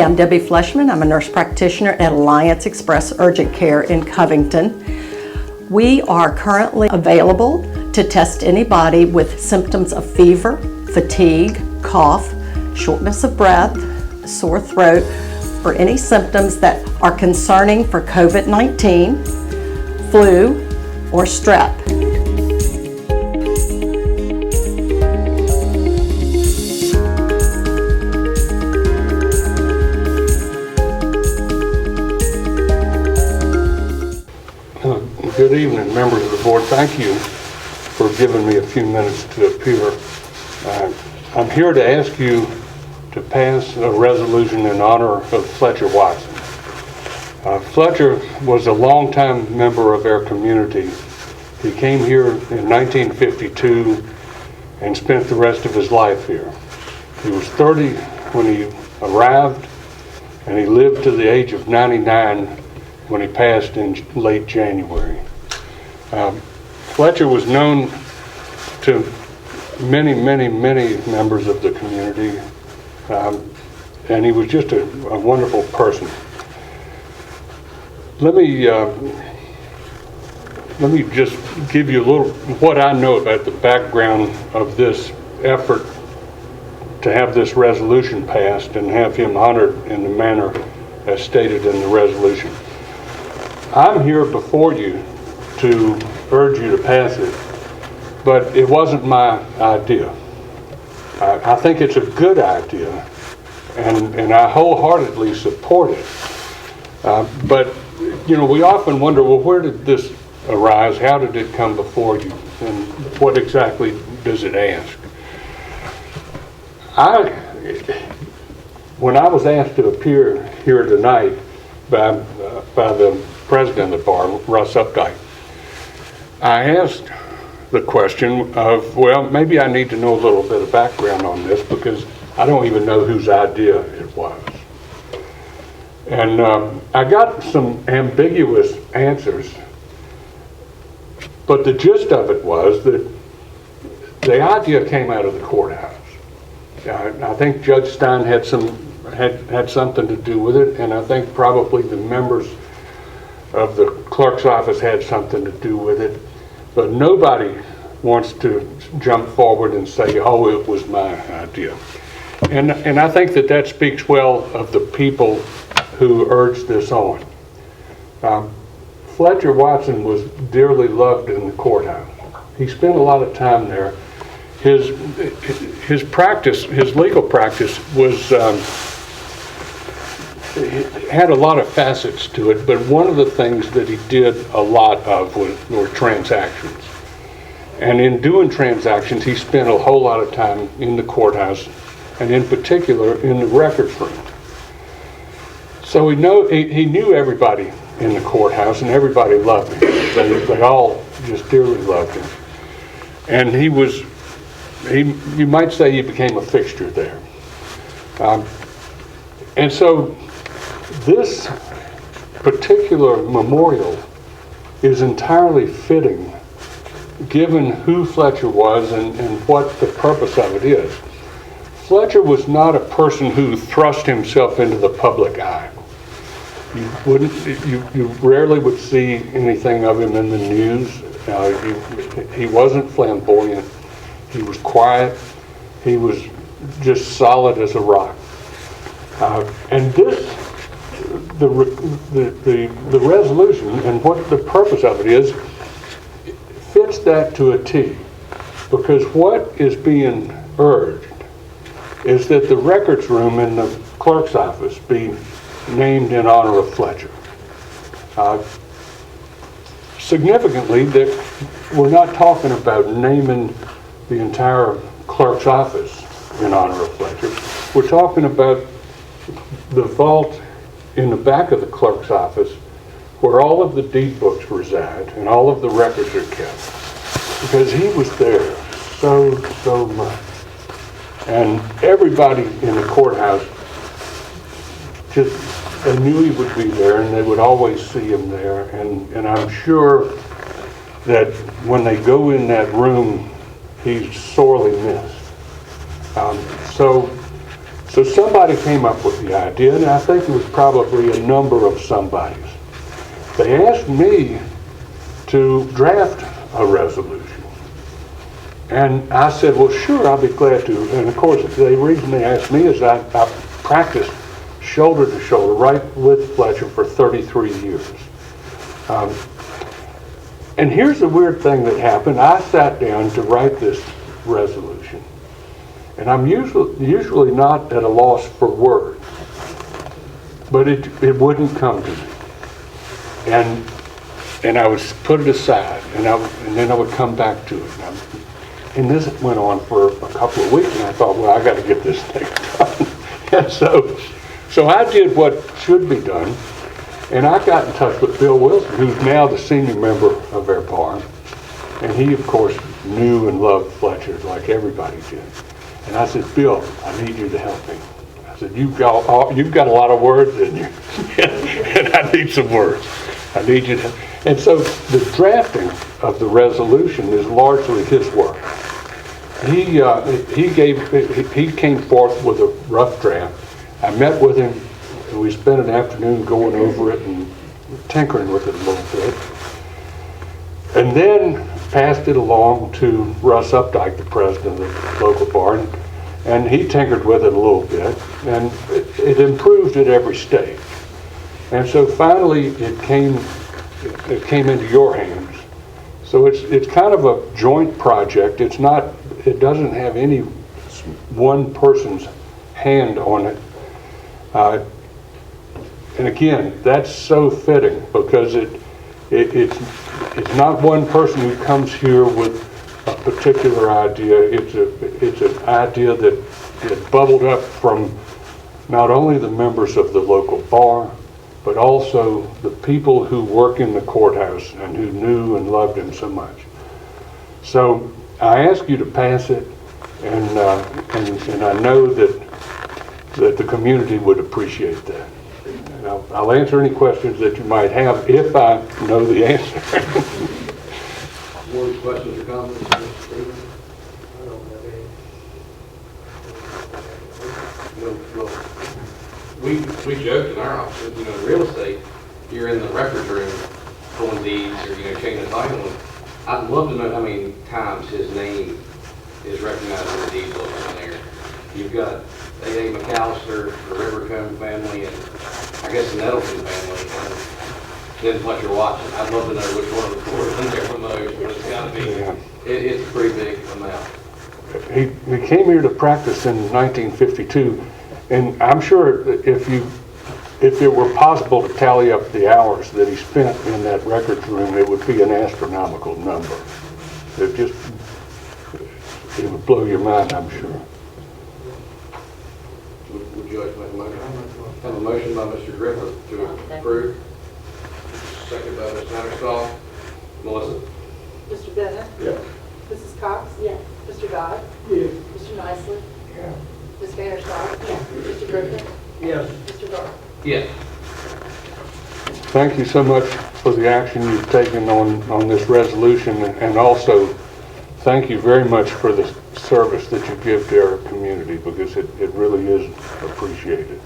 I'm Debbie Fleshman. I'm a nurse practitioner at Alliance Express Urgent Care in Covington. We are currently available to test anybody with symptoms of fever, fatigue, cough, shortness of breath, sore throat, or any symptoms that are concerning for COVID-19, flu, or strep. Good evening, members of the board. Thank you for giving me a few minutes to appear. I'm here to ask you to pass a resolution in honor of Fletcher Watson. Fletcher was a longtime member of our community. He came here in 1952 and spent the rest of his life here. He was 30 when he arrived, and he lived to the age of 99 when he passed in late January. Fletcher was known to many members of the community, and he was just a wonderful person. Let me just give you a little what I know about the background of this effort to have this resolution passed and have him honored in the manner as stated in the resolution. I'm here before you to urge you to pass it, but it wasn't my idea. I think it's a good idea, and I wholeheartedly support it. But, you know, we often wonder, well, where did this arise? How did it come before you? And what exactly does it ask? When I was asked to appear here tonight by the president of the bar, Russ Updike, I asked the question of, well, maybe I need to know a little bit of background on this because I don't even know whose idea it was. And I got some ambiguous answers, but the gist of it was that the idea came out of the courthouse. I think Judge Stein had something to do with it, and I think probably the members of the clerk's office had something to do with it, but nobody wants to jump forward and say, oh, it was my idea. And I think that speaks well of the people who urged this on. Fletcher Watson was dearly loved in the courthouse. He spent a lot of time there. His practice, his legal practice was had a lot of facets to it, but one of the things that he did a lot of were transactions. And in doing transactions, he spent a whole lot of time in the courthouse, and in particular in the records room. So he knew everybody in the courthouse, and everybody loved him. They all just dearly loved him. And you might say he became a fixture there. And so this particular memorial is entirely fitting given who Fletcher was and what the purpose of it is. Fletcher was not a person who thrust himself into the public eye. You rarely would see anything of him in the news. He wasn't flamboyant. He was quiet. He was just solid as a rock. And the resolution and what the purpose of it is fits that to a T, because what is being urged is that the records room in the clerk's office be named in honor of Fletcher. Significantly, that we're not talking about naming the entire clerk's office in honor of Fletcher. We're talking about the vault in the back of the clerk's office where all of the deed books reside and all of the records are kept, because he was there so much. And everybody in the courthouse they knew he would be there, and they would always see him there. And I'm sure that when they go in that room, he's sorely missed. So So somebody came up with the idea, and I think it was probably a number of somebodies. They asked me to draft a resolution. And I said, well, sure, I'll be glad to. And of course, the reason they asked me is I practiced shoulder to shoulder right with Fletcher for 33 years. And here's the weird thing that happened. I sat down to write this resolution. And I'm usually not at a loss for words. But it wouldn't come to me. And I would put it aside, and then I would come back to it. And this went on for a couple of weeks, and I thought, well, I got to get this thing done. And so I did what should be done, and I got in touch with Bill Wilson, who's now the senior member of our bar. And he, of course, knew and loved Fletcher like everybody did. And I said, Bill, I need you to help me. I said, you've got a lot of words in you, and I need some words. I need you to. And so the drafting of the resolution is largely his work. He came forth with a rough draft. I met with him, and we spent an afternoon going over it and tinkering with it a little bit. And then passed it along to Russ Updike, the president of the local bar, and he tinkered with it a little bit, and it improved at every stage. And so finally it came into your hands. So it's kind of a joint project. It doesn't have any one person's hand on it. And again, that's so fitting because it's not one person who comes here with a particular idea. It's an idea that bubbled up from not only the members of the local bar, but also the people who work in the courthouse and who knew and loved him so much. So I ask you to pass it, and I know that the community would appreciate that. And I'll answer any questions that you might have if I know the answer. More questions or comments, Mr. Stevens? I don't have any. Well, we joked in our office, in real estate, you're in the records room pulling deeds or, changing the title. And I'd love to know how many times his name is recognized in the deed books in there. You've got A.A. McAllister, the Rivercombe family, and I guess the Nettleton family, and then Fletcher Watson. I'd love to know which one of the four is in there the most, but it's got to be, it's a pretty big amount. He came here to practice in 1952, and I'm sure if it were possible to tally up the hours that he spent in that records room, it would be an astronomical number. It would blow your mind, I'm sure. Would you like to make a motion? I have a motion by Mr. Griffith to approve. Second by Mr. Hatterstall. Melissa? Mr. Bennett? Yes. Mrs. Cox? Yes. Mr. Dodd? Yes. Mr. Nicely? Yeah. Ms. Vanderstar? Yes. Mr. Griffin? Yes. Mr. Dark? Yes. Thank you so much for the action you've taken on this resolution, and also thank you very much for the service that you give to our community, because it really is appreciated.